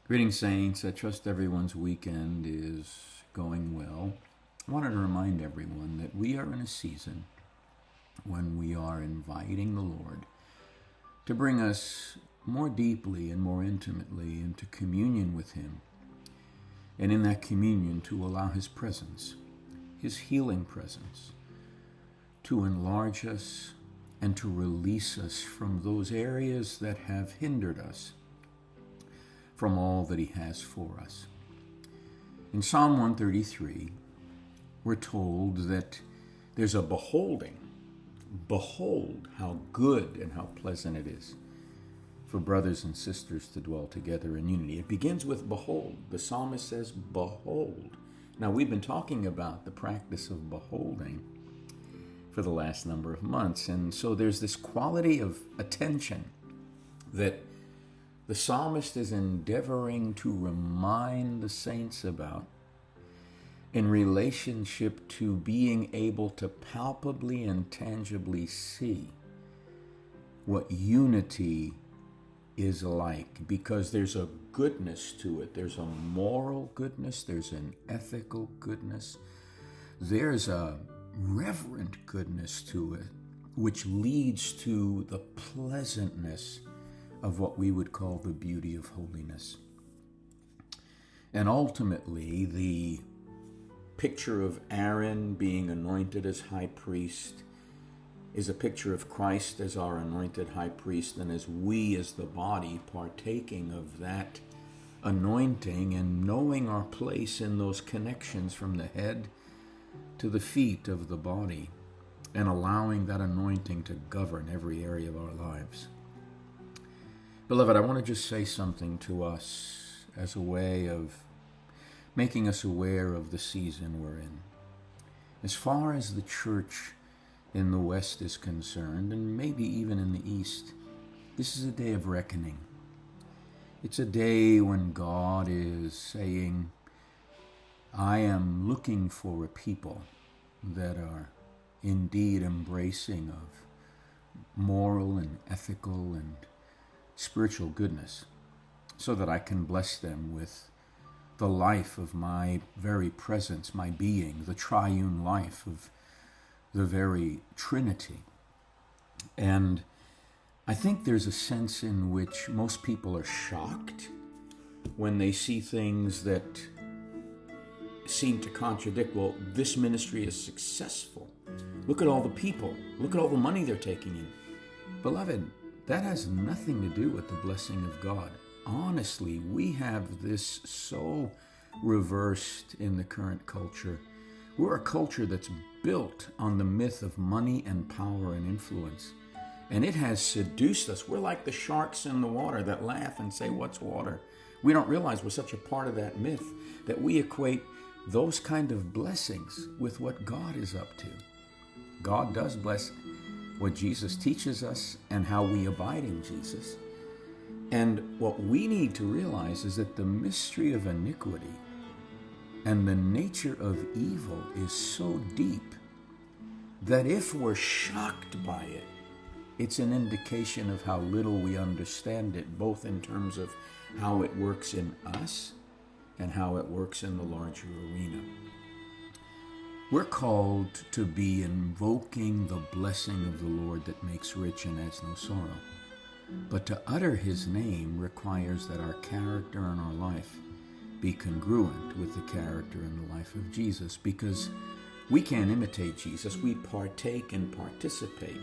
Greetings, Saints. I trust everyone's weekend is going well. I wanted to remind everyone that we are in a season when we are inviting the Lord to bring us more deeply and more intimately into communion with Him, and in that communion to allow His presence, His healing presence, to enlarge us and to release us from those areas that have hindered us from all that He has for us. In Psalm 133, we're told that there's a beholding. Behold how good and how pleasant it is for brothers and sisters to dwell together in unity. It begins with behold. The psalmist says, behold. Now, we've been talking about the practice of beholding for the last number of months, and so there's this quality of attention that the psalmist is endeavoring to remind the saints about in relationship to being able to palpably and tangibly see what unity is like, because there's a goodness to it. There's a moral goodness, there's an ethical goodness, there's a reverent goodness to it, which leads to the pleasantness of what we would call the beauty of holiness. And ultimately, the picture of Aaron being anointed as high priest is a picture of Christ as our anointed high priest, and as we as the body partaking of that anointing and knowing our place in those connections from the head to the feet of the body, and allowing that anointing to govern every area of our lives. Beloved, I want to just say something to us as a way of making us aware of the season we're in. As far as the church in the West is concerned, and maybe even in the East, this is a day of reckoning. It's a day when God is saying, I am looking for a people that are indeed embracing of moral and ethical and spiritual goodness, so that I can bless them with the life of my very presence, my being, the triune life of the very Trinity. And I think there's a sense in which most people are shocked when they see things that seem to contradict. Well, this ministry is successful. Look at all the people. Look at all the money they're taking in. Beloved, that has nothing to do with the blessing of God. Honestly, we have this so reversed in the current culture. We're a culture that's built on the myth of money and power and influence. And it has seduced us. We're like the sharks in the water that laugh and say, what's water? We don't realize we're such a part of that myth that we equate those kind of blessings with what God is up to. God does bless what Jesus teaches us and how we abide in Jesus. And what we need to realize is that the mystery of iniquity and the nature of evil is so deep that if we're shocked by it, it's an indication of how little we understand it, both in terms of how it works in us and how it works in the larger arena. We're called to be invoking the blessing of the Lord that makes rich and adds no sorrow. But to utter His name requires that our character and our life be congruent with the character and the life of Jesus, because we can't imitate Jesus. We partake and participate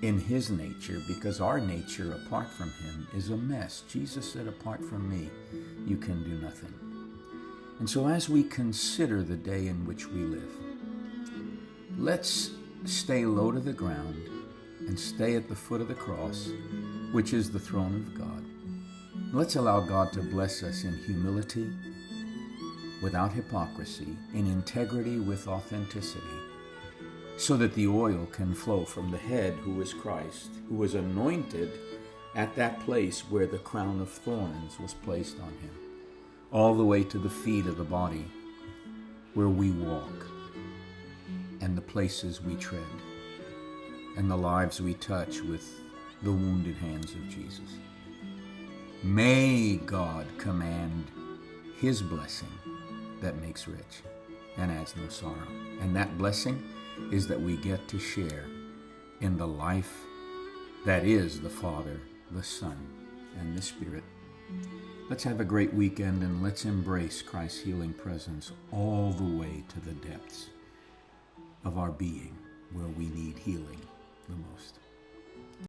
in His nature, because our nature apart from Him is a mess. Jesus said, apart from me, you can do nothing. And so as we consider the day in which we live, let's stay low to the ground and stay at the foot of the cross, which is the throne of God. Let's allow God to bless us in humility, without hypocrisy, in integrity with authenticity, so that the oil can flow from the head, who is Christ, who was anointed at that place where the crown of thorns was placed on Him, all the way to the feet of the body, where we walk, and the places we tread, and the lives we touch with the wounded hands of Jesus. May God command his blessing that makes rich and adds no sorrow. And that blessing is that we get to share in the life that is the Father, the Son, and the Spirit. Let's have a great weekend, and let's embrace Christ's healing presence all the way to the depths of our being where we need healing the most.